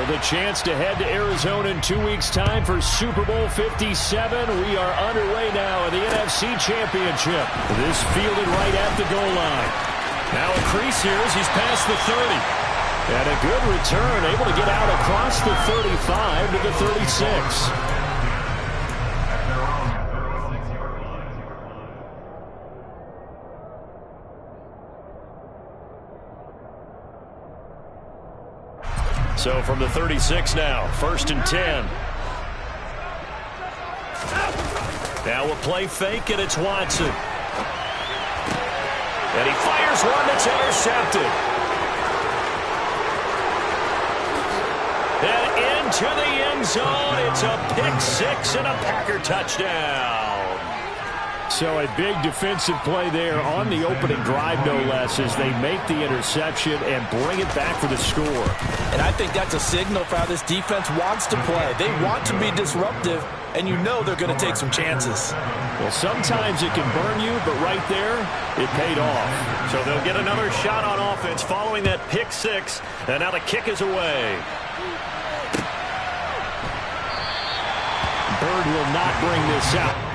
For the chance to head to Arizona in 2 weeks' time for Super Bowl 57, we are underway now in the NFC Championship. This fielded right at the goal line. Now a crease here as he's past the 30. And a good return, able to get out across the 35 to the 36. So from the 36 now, 1st and 10. Now a play fake, and it's Watson. And he fires one that's intercepted. And into the end zone, it's a pick six and a Packer touchdown. So a big defensive play there on the opening drive, no less, as they make the interception and bring it back for the score. And I think that's a signal for how this defense wants to play. They want to be disruptive, and you know they're going to take some chances. Well, sometimes it can burn you, but right there, it paid off. So they'll get another shot on offense following that pick six, and now the kick is away. Bird will not bring this out.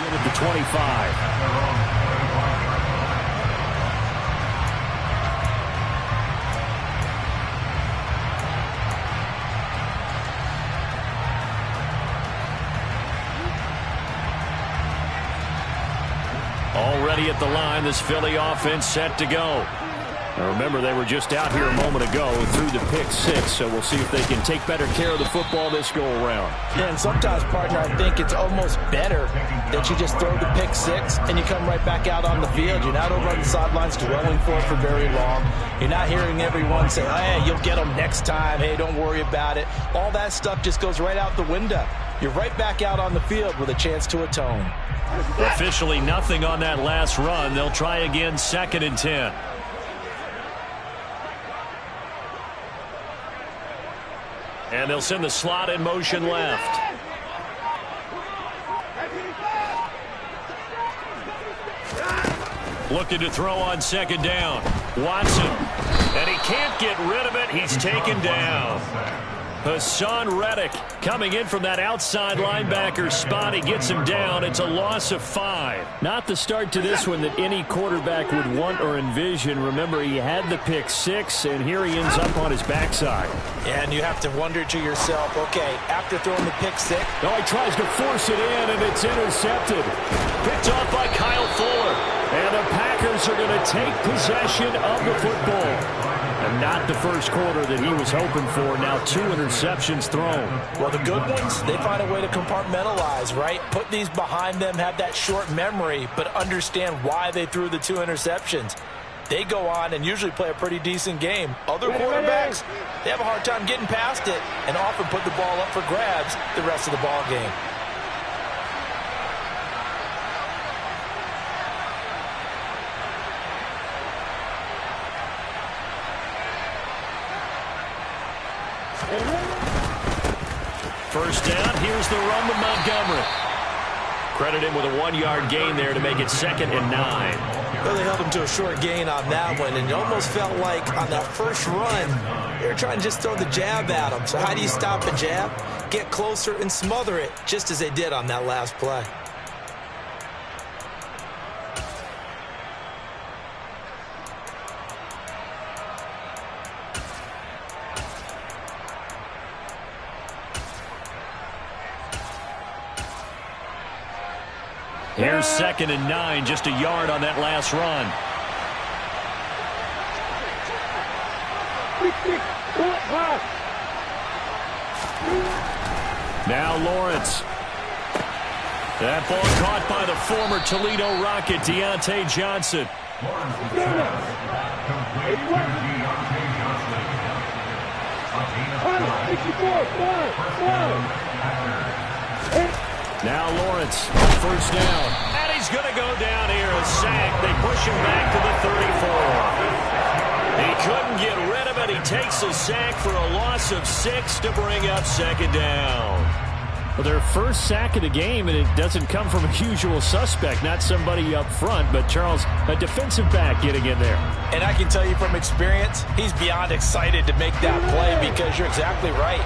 At the 25. Already at the line, this Philly offense set to go. Now remember, they were just out here a moment ago through the pick six, so we'll see if they can take better care of the football this go-around. And sometimes, partner, I think it's almost better that you just throw the pick six and you come right back out on the field. You're not over on the sidelines dwelling for it for very long. You're not hearing everyone say, hey, you'll get them next time. Hey, don't worry about it. All that stuff just goes right out the window. You're right back out on the field with a chance to atone. Officially nothing on that last run. They'll try again, 2nd and 10. And they'll send the slot in motion left. Looking to throw on 2nd down. Watson. And he can't get rid of it. He's taken down. Hassan Reddick coming in from that outside linebacker spot. He gets him down. It's a loss of 5. Not the start to this one that any quarterback would want or envision. Remember, he had the pick six, and here he ends up on his backside. And you have to wonder to yourself, okay, after throwing the pick six. No, he tries to force it in, and it's intercepted. Picked off by Kyle Fuller. And the Packers are going to take possession of the football. And not the first quarter that he was hoping for. Now 2 interceptions thrown. Well, the good ones, they find a way to compartmentalize, right? Put these behind them, have that short memory, but understand why they threw the 2 interceptions. They go on and usually play a pretty decent game. Other quarterbacks, they have a hard time getting past it and often put the ball up for grabs the rest of the ball game. First down, here's the run with Montgomery. Credit him with a 1-yard gain there to make it 2nd and 9. Well, they held him to a short gain on that one, and it almost felt like on that first run, they were trying to just throw the jab at him. So how do you stop a jab? Get closer and smother it, just as they did on that last play. Here's 2nd and 9, just a yard on that last run. Now Lawrence. That ball caught by the former Toledo Rocket, Deontay Johnson. Now Lawrence, first down. And he's going to go down here, a sack. They push him back to the 34. He couldn't get rid of it. He takes a sack for a loss of 6 to bring up second down. Well, their first sack of the game, and it doesn't come from a usual suspect, not somebody up front, but Charles, a defensive back getting in there. And I can tell you from experience, he's beyond excited to make that play because you're exactly right.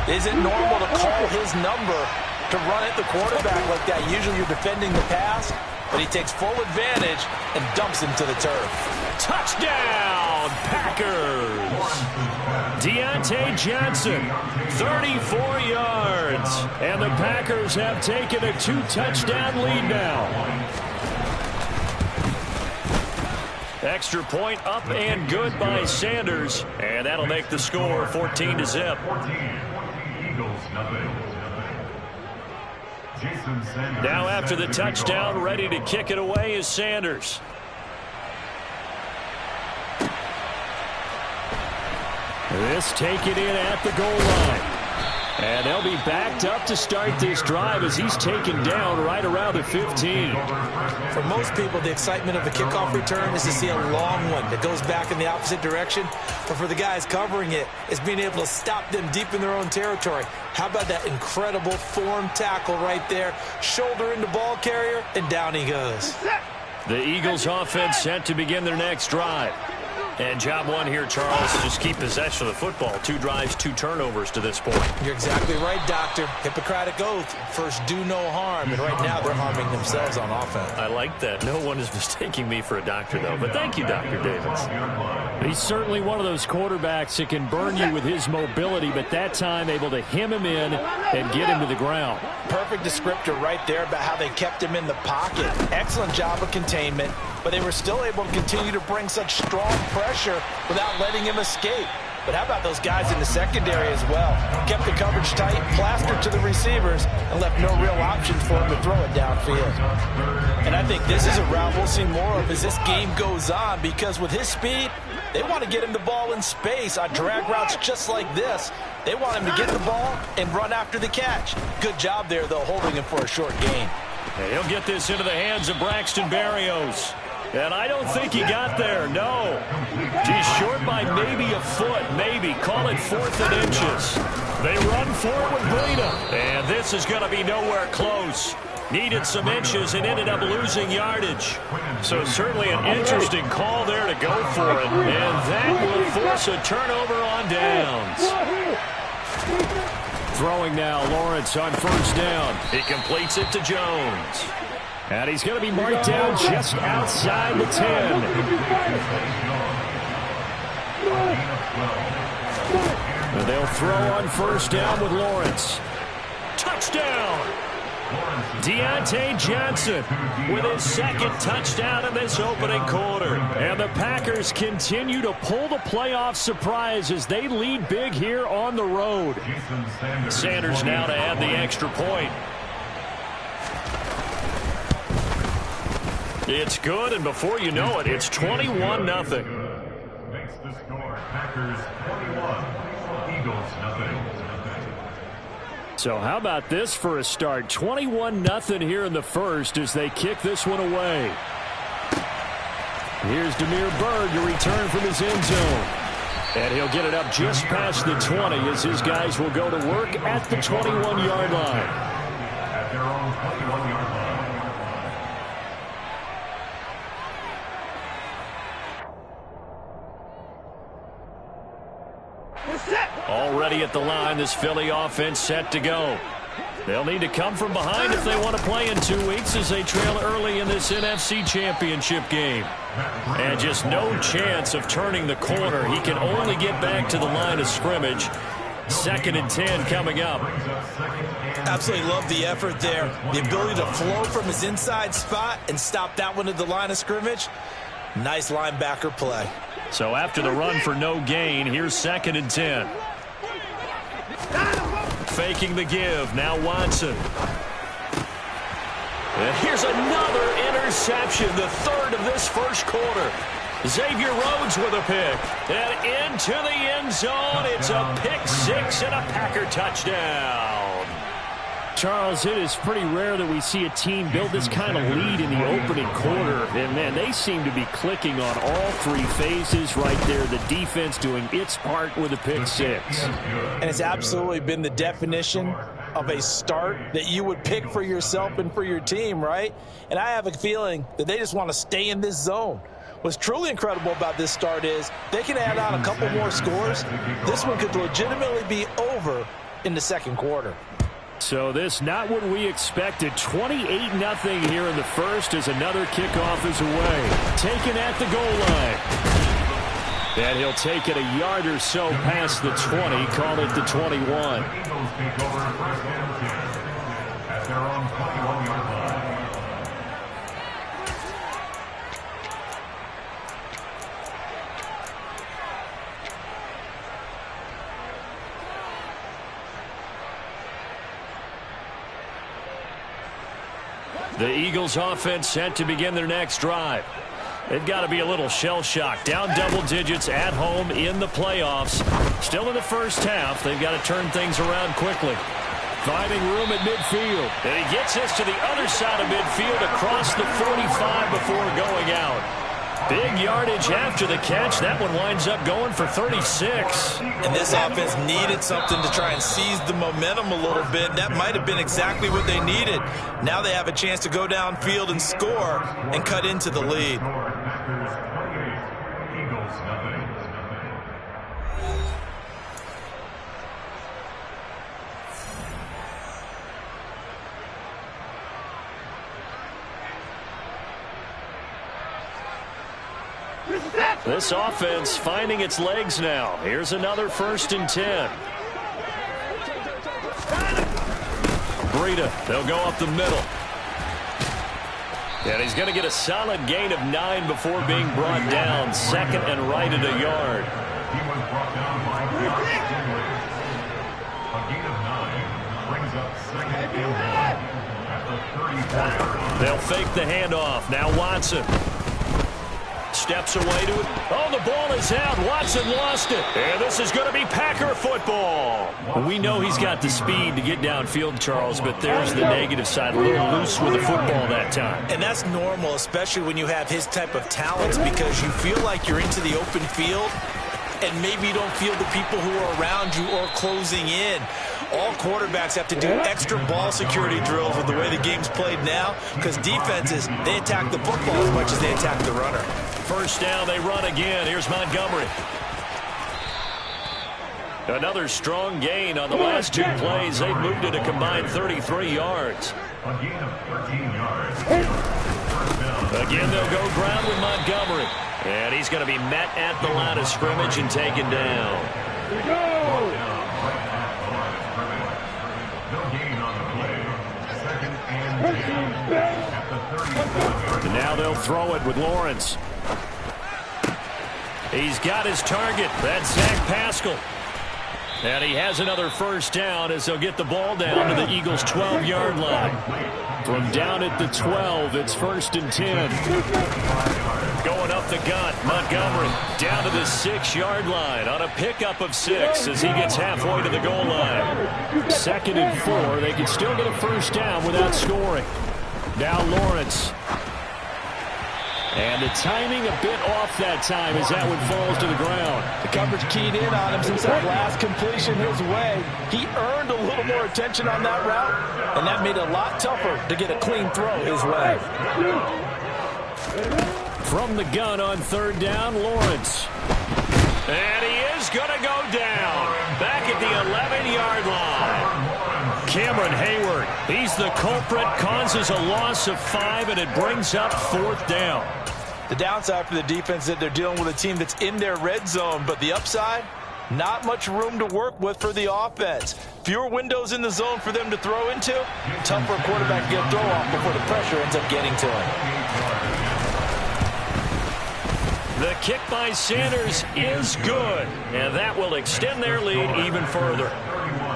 Is it normal to call his number to run at the quarterback like that? Usually you're defending the pass, but he takes full advantage and dumps him to the turf. Touchdown, Packers! Deontay Johnson, 34 yards. And the Packers have taken a 2-touchdown lead now. Extra point up and good by Sanders. And that'll make the score 14-0. Now after the touchdown, ready to kick it away is Sanders. This taken in at the goal line. And they'll be backed up to start this drive as he's taken down right around the 15. For most people, the excitement of a kickoff return is to see a long one that goes back in the opposite direction. But for the guys covering it, it's being able to stop them deep in their own territory. How about that incredible form tackle right there? Shoulder into ball carrier, and down he goes. The Eagles offense set to begin their next drive. And job one here, Charles, just keep possession of the football. 2 drives, 2 turnovers to this point. You're exactly right, Doctor. Hippocratic oath. First, do no harm. And right now, they're harming themselves on offense. I like that. No one is mistaking me for a doctor, though. But thank you, Dr. Davis. He's certainly one of those quarterbacks that can burn you with his mobility, but that time able to hem him in and get him to the ground. Perfect descriptor right there about how they kept him in the pocket. Excellent job of containment, but they were still able to continue to bring such strong pressure without letting him escape. But how about those guys in the secondary as well? Kept the coverage tight, plastered to the receivers, and left no real options for him to throw it downfield. And I think this is a route we'll see more of as this game goes on, because with his speed, they want to get him the ball in space on drag routes just like this. They want him to get the ball and run after the catch. Good job there, though, holding him for a short gain. He'll get this into the hands of Braxton Berrios. And I don't think he got there, no. He's short by maybe a foot, maybe. Call it 4th and inches. They run for it with Breida. And this is going to be nowhere close. Needed some inches and ended up losing yardage. So certainly an interesting call there to go for it. And that will force a turnover on downs. Throwing now, Lawrence on first down. He completes it to Jones. And he's going to be marked down just outside the 10. And they'll throw on first down with Lawrence. Touchdown! Deontay Johnson with his 2nd touchdown in this opening quarter. And the Packers continue to pull the playoff surprise as they lead big here on the road. Sanders now to add the extra point. It's good, and before you know it, it's 21-0. Makes the score Packers 21, Eagles 0. So how about this for a start? 21-0 here in the first as they kick this one away. Here's Damiere Byrd to return from his end zone. And he'll get it up just past the 20 as his guys will go to work at the 21-yard line. At their own 21-yard line. Already at the line, this Philly offense set to go. They'll need to come from behind if they want to play in 2 weeks as they trail early in this NFC Championship game. And just no chance of turning the corner. He can only get back to the line of scrimmage. 2nd and 10 coming up. Absolutely love the effort there. The ability to flow from his inside spot and stop that one at the line of scrimmage. Nice linebacker play. So after the run for no gain, here's 2nd and 10. Faking the give. Now Watson. And here's another interception, the 3rd of this first quarter. Xavier Rhodes with a pick. And into the end zone. It's a pick 6 and a Packer touchdown. Charles, it is pretty rare that we see a team build this kind of lead in the opening quarter. And, man, they seem to be clicking on all three phases right there. The defense doing its part with a pick six. And it's absolutely been the definition of a start that you would pick for yourself and for your team, right? And I have a feeling that they just want to stay in this zone. What's truly incredible about this start is they can add on a couple more scores. This one could legitimately be over in the second quarter. So this not what we expected. 28-0 here in the first as another kickoff is away. Taken at the goal line. And he'll take it a yard or so past the 20. Call it the 21. Eagles take over first and 10 at their own 21-yard line. The Eagles offense set to begin their next drive. They've got to be a little shell-shocked. Down double digits at home in the playoffs. Still in the first half. They've got to turn things around quickly. Finding room at midfield. And he gets this to the other side of midfield across the 45 before going out. Big yardage after the catch. That one winds up going for 36. And this offense needed something to try and seize the momentum a little bit. That might have been exactly what they needed. Now they have a chance to go downfield and score and cut into the lead. Packers 28, Eagles nothing. This offense finding its legs now. Here's another 1st and 10. Breida, they'll go up the middle. And he's going to get a solid gain of 9 before being brought down. Second and right at a yard. He was brought down by Josh Henry. A gain of 9 brings up second and 1 at the 34. They'll fake the handoff. Now Watson. Steps away to it. Oh, the ball is out. Watson lost it. And this is going to be Packer football. We know he's got the speed to get downfield, Charles, but there's the negative side. A little loose with the football that time. And that's normal, especially when you have his type of talents, because you feel like you're into the open field and maybe you don't feel the people who are around you or closing in. All quarterbacks have to do extra ball security drills with the way the game's played now, because defenses, they attack the football as much as they attack the runner. First down, they run again. Here's Montgomery. Another strong gain on the last 2 plays. They've moved it a combined 33 yards. A gain of 13 yards. First down. Again, they'll go ground with Montgomery. And he's going to be met at the line of scrimmage and taken down. No gain on the play. Second and 10 at the 35-yard And now they'll throw it with Lawrence. He's got his target. That's Zach Pascal. And he has another first down as they'll get the ball down to the Eagles' 12-yard line. From down at the 12, it's 1st and 10. Going up the gut, Montgomery down to the 6-yard line on a pickup of 6 as he gets halfway to the goal line. 2nd and 4. They can still get a first down without scoring. Now Lawrence. And the timing a bit off that time as that one falls to the ground. The coverage keyed in on him since that last completion his way. He earned a little more attention on that route, and that made it a lot tougher to get a clean throw his way. From the gun on 3rd down, Lawrence. And he is going to go down. Back at the 11-yard line. Cameron Hayward, he's the culprit, causes a loss of 5, and it brings up 4th down. The downside for the defense is that they're dealing with a team that's in their red zone, but the upside, not much room to work with for the offense. Fewer windows in the zone for them to throw into. Tough for a quarterback to get a throw off before the pressure ends up getting to him. The kick by Sanders is good, and that will extend their lead even further.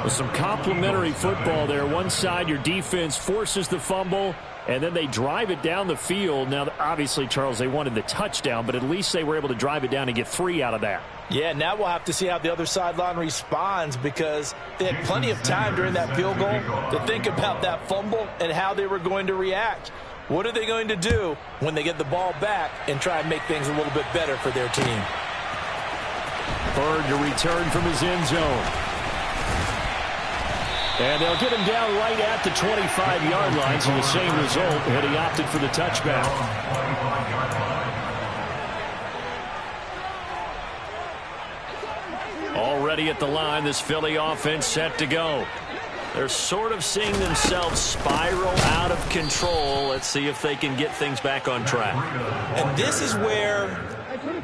Well, some complimentary football there. One side, your defense forces the fumble, and then they drive it down the field. Now, obviously, Charles, they wanted the touchdown, but at least they were able to drive it down and get 3 out of that. Yeah, now we'll have to see how the other sideline responds, because they had plenty of time during that field goal to think about that fumble and how they were going to react. What are they going to do when they get the ball back and try and make things a little bit better for their team? Bird to return from his end zone. And they'll get him down right at the 25-yard line, so the same result, and he opted for the touchback. Already at the line, this Philly offense set to go. They're sort of seeing themselves spiral out of control. Let's see if they can get things back on track. And this is where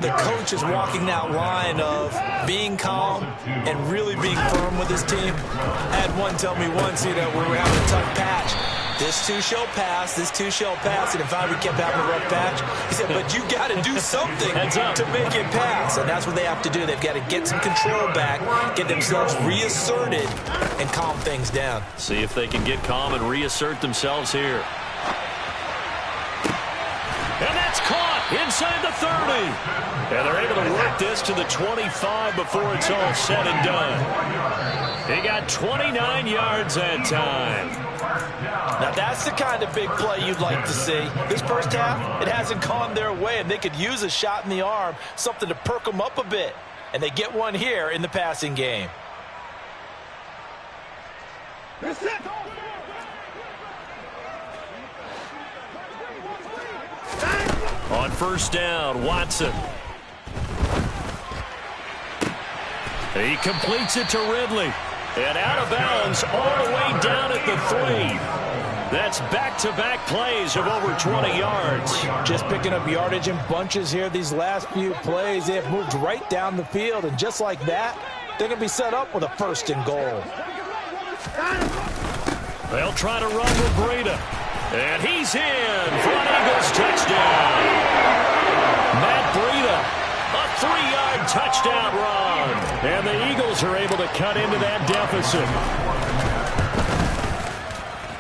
the coach is walking that line of being calm and really being firm with his team. I had one tell me once, when we were having a tough patch, this too shall pass, this too shall pass. And if I kept having a rough patch, he said, but you got to do something to make it pass. And that's what they have to do. They've got to get some control back, get themselves reasserted, and calm things down. See if they can get calm and reassert themselves here. And that's caught inside the 30. And they're able to work this to the 25 before it's all said and done. He got 29 yards that time. Now that's the kind of big play you'd like to see. This first half, it hasn't gone their way, and they could use a shot in the arm, something to perk them up a bit. And they get one here in the passing game. On first down, Watson. He completes it to Ridley. And out of bounds all the way down at the 3. That's back-to-back plays of over 20 yards. Just picking up yardage in bunches here these last few plays. They have moved right down the field, and just like that, they're going to be set up with a 1st and goal. They'll try to run with Breida. And he's in for an Eagles touchdown. Matt Breida, a 3-yard touchdown run. And the Eagles are able to cut into that deficit.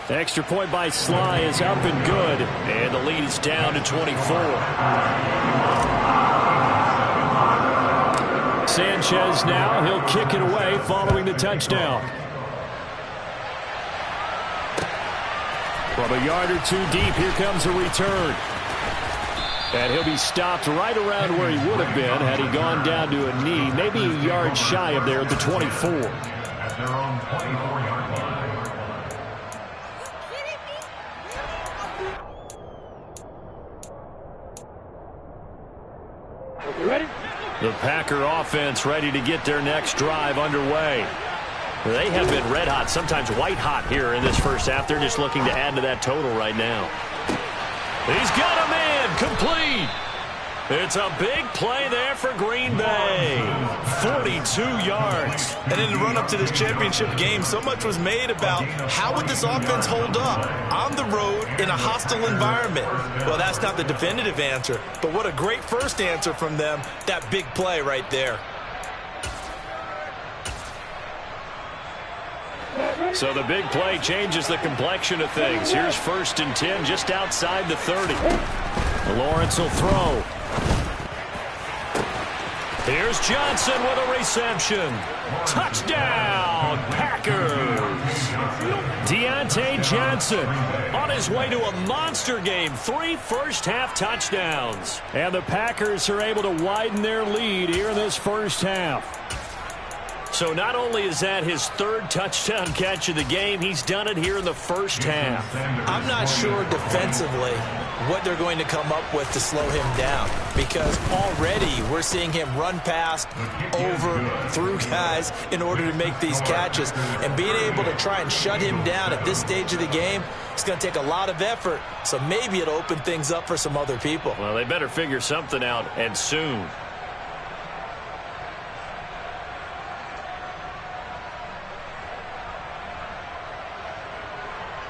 The extra point by Sly is up and good. And the lead is down to 24. Sanchez now, he'll kick it away following the touchdown. From a yard or 2 deep, here comes a return. And he'll be stopped right around where he would have been had he gone down to a knee, maybe a yard shy of there at the 24. At their own 24-yard line. You ready? The Packer offense ready to get their next drive underway. They have been red hot, sometimes white hot here in this first half. They're just looking to add to that total right now. He's got a man complete. It's a big play there for Green Bay. 42 yards. And in the run-up to this championship game, so much was made about how would this offense hold up on the road in a hostile environment. Well, that's not the definitive answer, but what a great first answer from them, that big play right there. So the big play changes the complexion of things. Here's 1st and 10 just outside the 30. Lawrence will throw. Here's Johnson with a reception. Touchdown, Packers. Deontay Johnson on his way to a monster game. 3 first-half touchdowns. And the Packers are able to widen their lead here in this first half. So not only is that his 3rd touchdown catch of the game, he's done it here in the first half. I'm not sure defensively what they're going to come up with to slow him down, because already we're seeing him run past, over, through guys in order to make these catches. And being able to try and shut him down at this stage of the game, it's going to take a lot of effort. So maybe it'll open things up for some other people. Well, they better figure something out, and soon.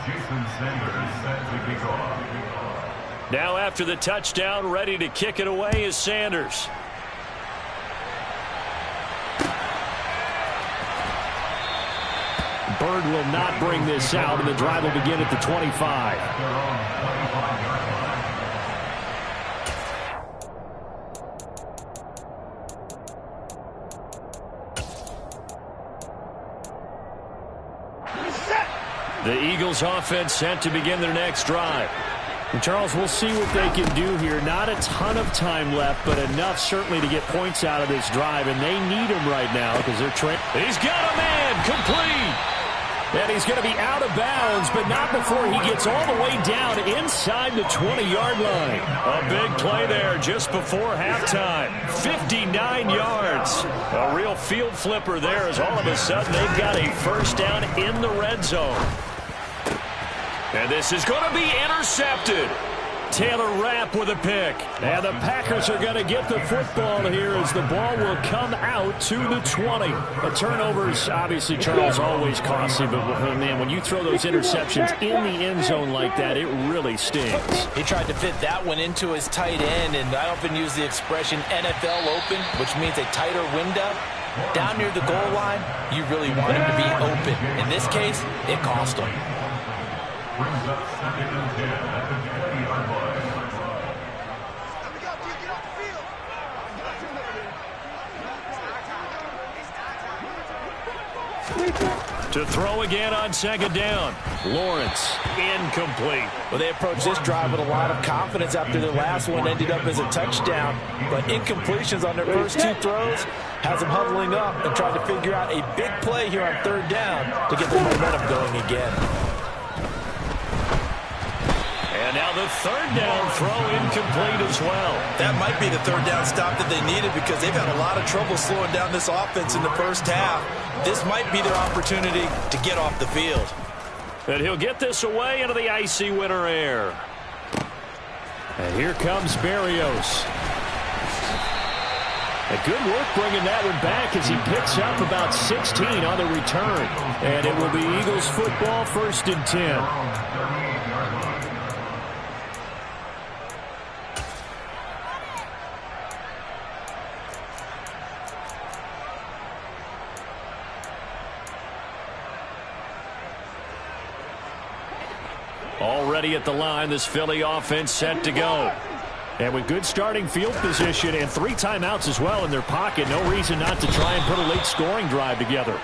Jason Sanders set to kick off. Now after the touchdown, ready to kick it away is Sanders. Bird will not bring this out, and the drive will begin at the 25. The Eagles offense set to begin their next drive. And Charles, we'll see what they can do here. Not a ton of time left, but enough certainly to get points out of this drive, and they need him right now because they're trying. He's got a man complete. And he's going to be out of bounds, but not before he gets all the way down inside the 20-yard line. A big play there just before halftime. 59 yards. A real field flipper there as all of a sudden they've got a first down in the red zone. And this is going to be intercepted. Taylor Rapp with a pick. And the Packers are going to get the football here as the ball will come out to the 20. The turnovers, obviously, Charles, always costly. But, man, when you throw those interceptions in the end zone like that, it really stings. He tried to fit that one into his tight end, and I often use the expression NFL open, which means a tighter window. Down near the goal line, you really want him to be open. In this case, it cost him. Brings up 2nd and 10 at the 20-yard line. To throw again on 2nd down. Lawrence, incomplete. Well, they approached this drive with a lot of confidence after their last one ended up as a touchdown. But incompletions on their first 2 throws has them huddling up and trying to figure out a big play here on 3rd down to get the momentum going again. And now the 3rd down throw incomplete as well. That might be the 3rd down stop that they needed because they've had a lot of trouble slowing down this offense in the first half. This might be their opportunity to get off the field. And he'll get this away into the icy winter air. And here comes Berrios. A good work bringing that one back as he picks up about 16 on the return. And it will be Eagles football, 1st and 10. Already at the line, this Philly offense set to go. And with good starting field position and 3 timeouts as well in their pocket, no reason not to try and put a late scoring drive together.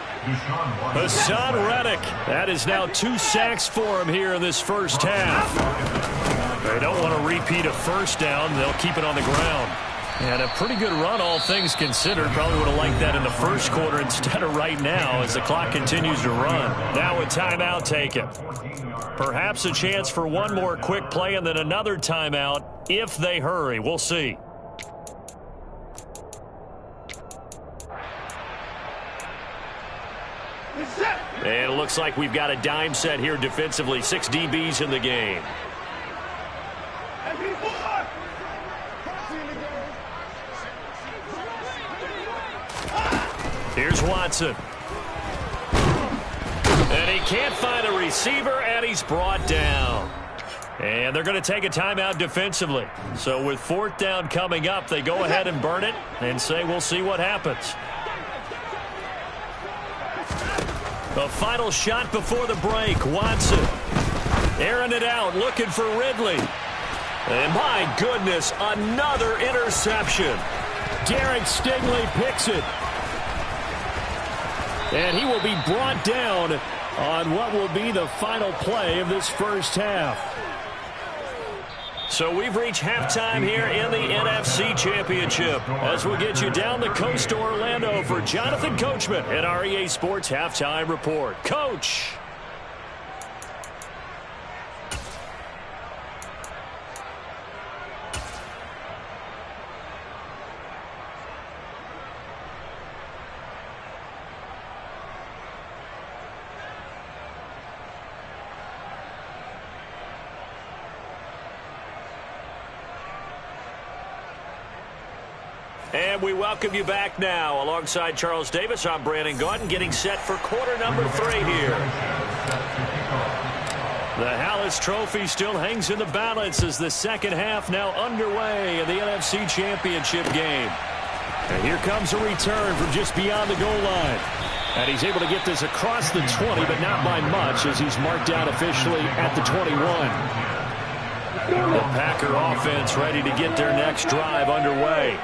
Hassan Reddick, that is now 2 sacks for him here in this first half. They don't want to repeat a first down. They'll keep it on the ground. And a pretty good run, all things considered. Probably would have liked that in the first quarter instead of right now as the clock continues to run. Now a timeout taken. Perhaps a chance for one more quick play and then another timeout if they hurry. We'll see. And it looks like we've got a dime set here defensively. 6 DBs in the game. Here's Watson. And he can't find a receiver, and he's brought down. And they're going to take a timeout defensively. So with 4th down coming up, they go ahead and burn it and say we'll see what happens. The final shot before the break. Watson airing it out, looking for Ridley. And my goodness, another interception. Derek Stingley picks it. And he will be brought down on what will be the final play of this first half. So we've reached halftime here in the NFC Championship as we'll get you down the coast to Orlando for Jonathan Coachman at our EA Sports Halftime Report. Coach. And we welcome you back now. Alongside Charles Davis, I'm Brandon Gaudin, getting set for quarter number 3 here. The Hallis Trophy still hangs in the balance as the second half now underway in the NFC Championship game. And here comes a return from just beyond the goal line. And he's able to get this across the 20, but not by much, as he's marked down officially at the 21. The Packer offense ready to get their next drive underway.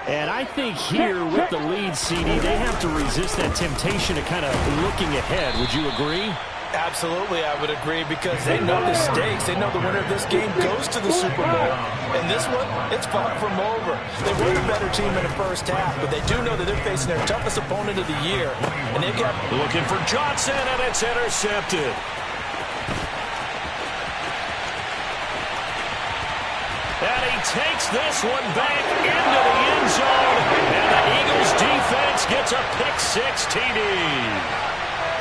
And I think here with the lead, CD, they have to resist that temptation of kind of looking ahead. Would you agree? Absolutely, I would agree, because they know the stakes. They know the winner of this game goes to the Super Bowl. And this one, it's far from over. They were the better team in the first half, but they do know that they're facing their toughest opponent of the year. And they've got... Looking for Johnson, and it's intercepted. And he takes this one back into the end zone. And the Eagles defense gets a pick-6 TD.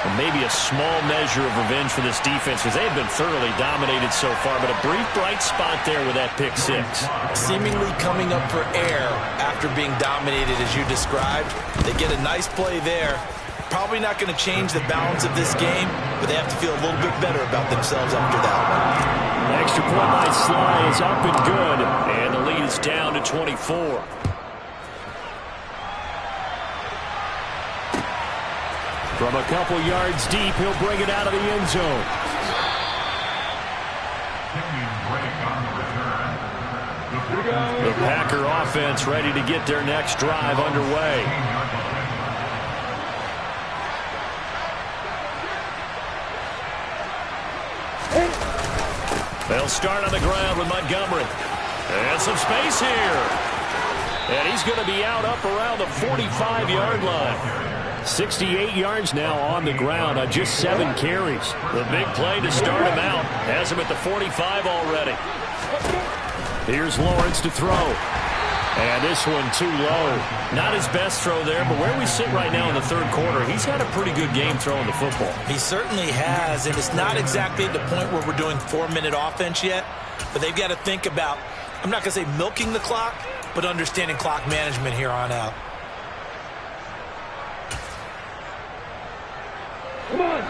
Well, maybe a small measure of revenge for this defense, because they've been thoroughly dominated so far, but a brief bright spot there with that pick-6. Seemingly coming up for air after being dominated, as you described. They get a nice play there. Probably not going to change the balance of this game, but they have to feel a little bit better about themselves after that one. Extra point by Sly is up and good, and the lead is down to 24. From a couple yards deep, he'll bring it out of the end zone. The Packer offense ready to get their next drive underway. They'll start on the ground with Montgomery. And some space here. And he's going to be out up around the 45-yard line. 68 yards now on the ground on just 7 carries. The big play to start him out. Has him at the 45 already. Here's Lawrence to throw. And this one too low. Not his best throw there, but where we sit right now in the third quarter, he's had a pretty good game throwing the football. He certainly has, and it's not exactly at the point where we're doing 4-minute offense yet, but they've got to think about, I'm not going to say milking the clock, but understanding clock management here on out.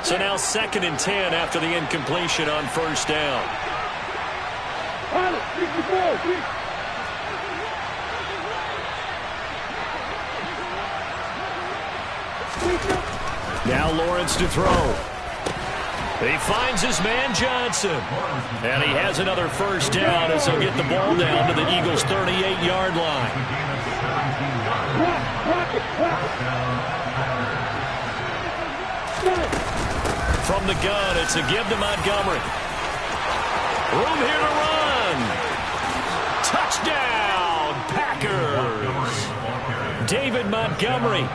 So now 2nd and 10 after the incompletion on first down. Now Lawrence to throw. He finds his man Johnson. And he has another first down as he'll get the ball down to the Eagles' 38-yard line. From the gun, it's a give to Montgomery. Room here to run. Touchdown, Packers. David Montgomery,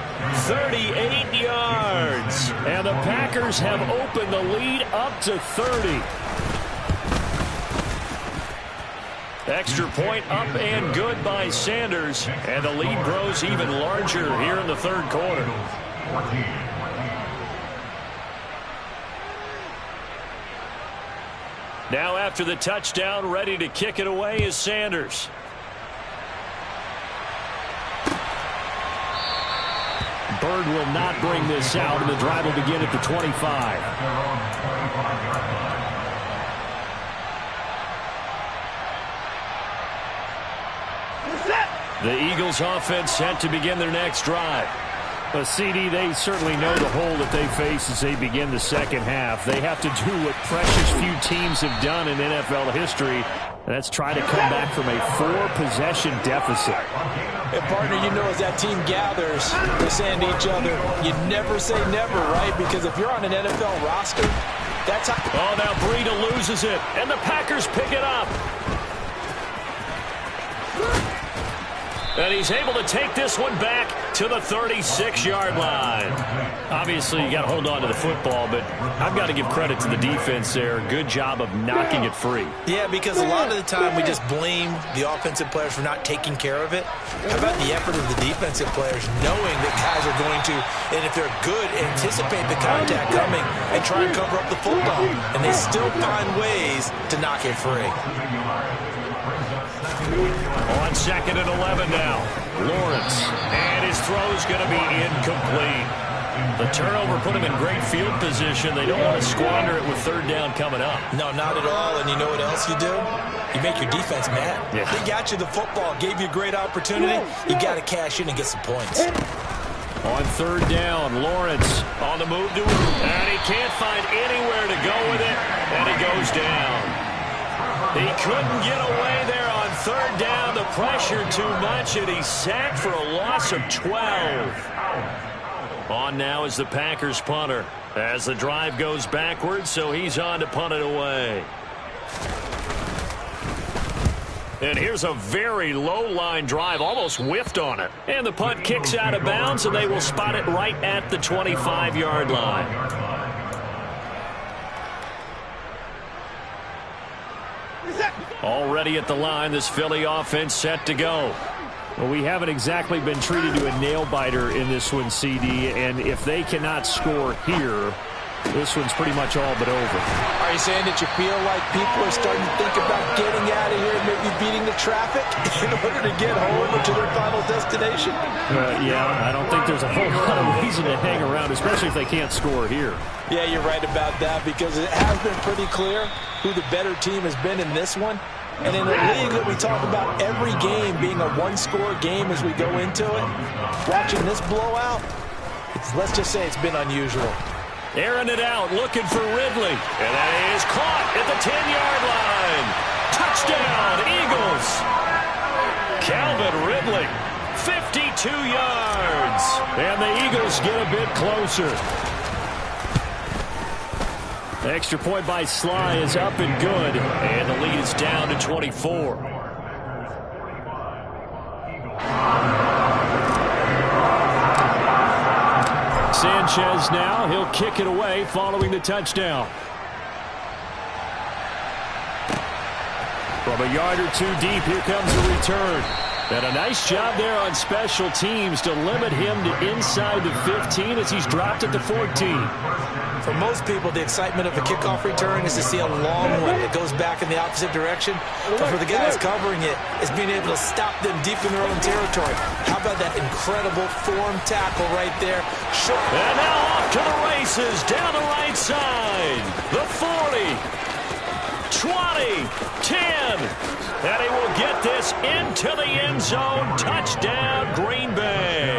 38 yards. And the Packers have opened the lead up to 30. Extra point up and good by Sanders. And the lead grows even larger here in the third quarter. Now after the touchdown, ready to kick it away is Sanders. Bird will not bring this out, and the drive will begin at the 25. The Eagles offense set to begin their next drive. But CD, they certainly know the hole that they face as they begin the second half. They have to do what precious few teams have done in NFL history, and that's try to come back from a 4-possession deficit. And partner, you know, as that team gathers, they're saying to each other, you never say never, right? Because if you're on an NFL roster, that's how... Oh, now Breida loses it, and the Packers pick it up. And he's able to take this one back to the 36-yard line. Obviously, you got to hold on to the football, but I've got to give credit to the defense there. Good job of knocking it free. Yeah, because a lot of the time we just blame the offensive players for not taking care of it. How about the effort of the defensive players knowing that guys are going to, and if they're good, anticipate the contact coming and try and cover up the football. And they still find ways to knock it free. On 2nd and 11 now. Lawrence. And his throw's going to be incomplete. The turnover put him in great field position. They don't want to squander it with 3rd down coming up. No, not at all. And you know what else you do? You make your defense mad. Yeah. They got you the football, gave you a great opportunity. You got to cash in and get some points. On third down, Lawrence on the move to him, and he can't find anywhere to go with it, and he goes down. He couldn't get away there on third down. The pressure too much, and he's sacked for a loss of 12. On now is the Packers punter as the drive goes backwards, so he's on to punt it away. And here's a very low-line drive, almost whiffed on it. And the punt kicks out of bounds, and they will spot it right at the 25-yard line. Already at the line, this Philly offense set to go. Well, we haven't exactly been treated to a nail-biter in this one, CD, and if they cannot score here, this one's pretty much all but over. Are you saying that you feel like people are starting to think about getting out of here and maybe beating the traffic in order to get home or to their final destination? Yeah, I don't think there's a whole lot of reason to hang around, especially if they can't score here. Yeah, you're right about that, because it has been pretty clear who the better team has been in this one. And in a league that we talk about every game being a one-score game as we go into it, watching this blowout, let's just say it's been unusual. Airing it out, looking for Ridley. And that is caught at the 10-yard line. Touchdown, Eagles. Calvin Ridley, 52 yards. And the Eagles get a bit closer. The extra point by Sly is up and good. And the lead is down to 24. Sanchez now, he'll kick it away following the touchdown. From a yard or two deep, here comes the return. And a nice job there on special teams to limit him to inside the 15 as he's dropped at the 14. For most people, the excitement of a kickoff return is to see a long one that goes back in the opposite direction. But for the guys covering it, it's being able to stop them deep in their own territory. How about that incredible form tackle right there? Short. And now off to the races down the right side. The 40, 20, 10. And he will get this into the end zone. Touchdown, Green Bay.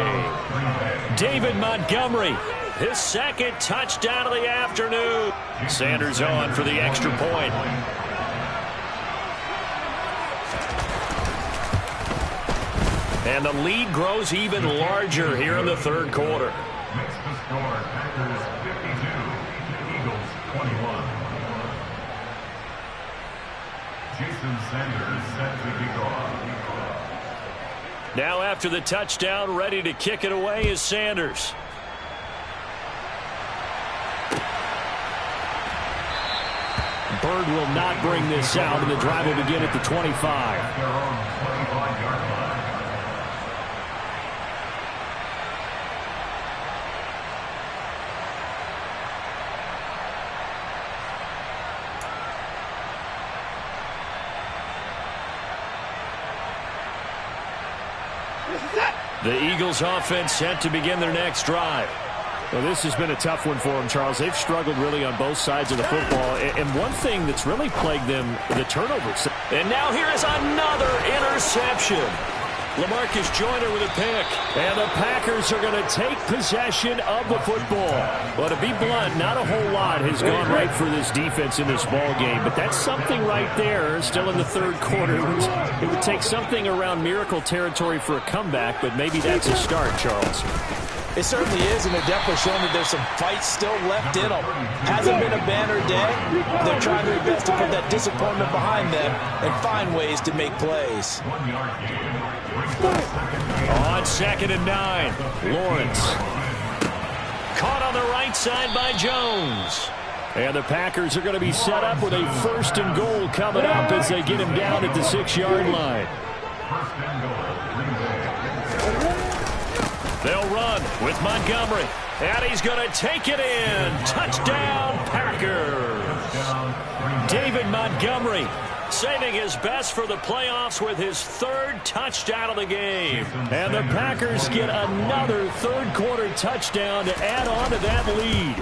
David Montgomery, his second touchdown of the afternoon. Sanders on for the extra point. And the lead grows even larger here in the third quarter. Makes the score Packers 52, Eagles 21. Jason Sanders set to kick off. Now after the touchdown, ready to kick it away is Sanders. Bird will not bring this out, and the drive will begin at the 25. Their own 25-yard line. The Eagles offense set to begin their next drive. Well, this has been a tough one for them, Charles. They've struggled really on both sides of the football. And one thing that's really plagued them, the turnovers. And now here is another interception. LaMarcus Joyner with a pick. And the Packers are going to take possession of the football. Well, to be blunt, not a whole lot has gone right for this defense in this ball game. But that's something right there, still in the third quarter. It would take something around miracle territory for a comeback, but maybe that's a start, Charles. It certainly is, and they're definitely showing that there's some fight still left in them. Hasn't been a banner day. They're trying their best to put that disappointment behind them and find ways to make plays. 1 yard gain. On 2nd and 9, Lawrence. Caught on the right side by Jones. And the Packers are going to be set up with a 1st and goal coming up as they get him down at the 6-yard line. 1st and goal. Green Bay. They'll run with Montgomery. And he's going to take it in. Touchdown, Packers. David Montgomery saving his best for the playoffs with his 3rd touchdown of the game. And the Packers get another third-quarter touchdown to add on to that lead.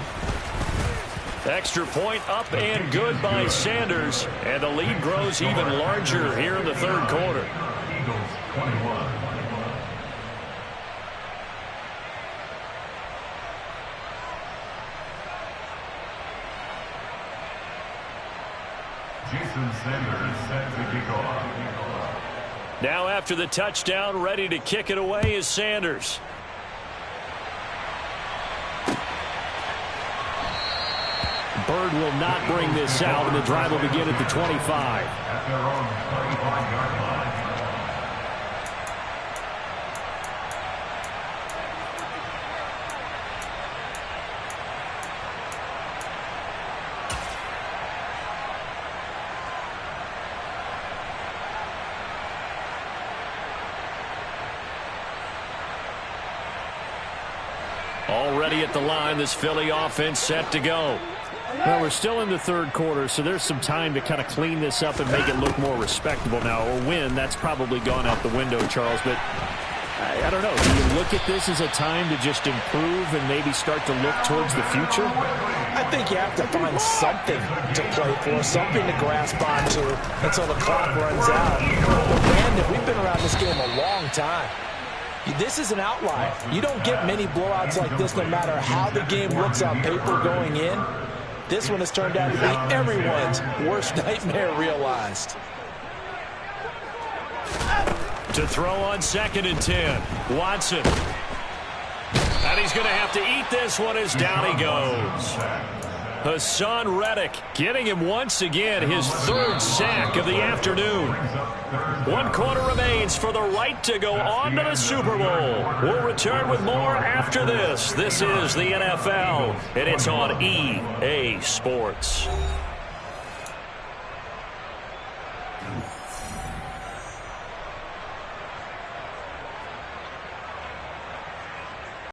Extra point up and good by Sanders. And the lead grows even larger here in the third quarter. Eagles 21. Jason Sanders sends the kickoff. Now after the touchdown, ready to kick it away is Sanders. Bird will not bring this out, and the drive will begin at the 25. At their own 25-yard line. Already at the line, this Philly offense set to go. Well, we're still in the third quarter, so there's some time to kind of clean this up and make it look more respectable now. Or win, that's probably gone out the window, Charles. But I don't know. Do you look at this as a time to just improve and maybe start to look towards the future? I think you have to find something to play for, something to grasp onto until the clock runs out. But Brandon, we've been around this game a long time. This is an outlier. You don't get many blowouts like this no matter how the game looks on paper going in. This one has turned out to be everyone's worst nightmare realized. To throw on 2nd and 10. Watson. And he's going to have to eat this one as down he goes. Hassan Reddick getting him once again his 3rd sack of the afternoon. 1 quarter remains for the right to go on to the Super Bowl. We'll return with more after this. This is the NFL, and it's on EA Sports.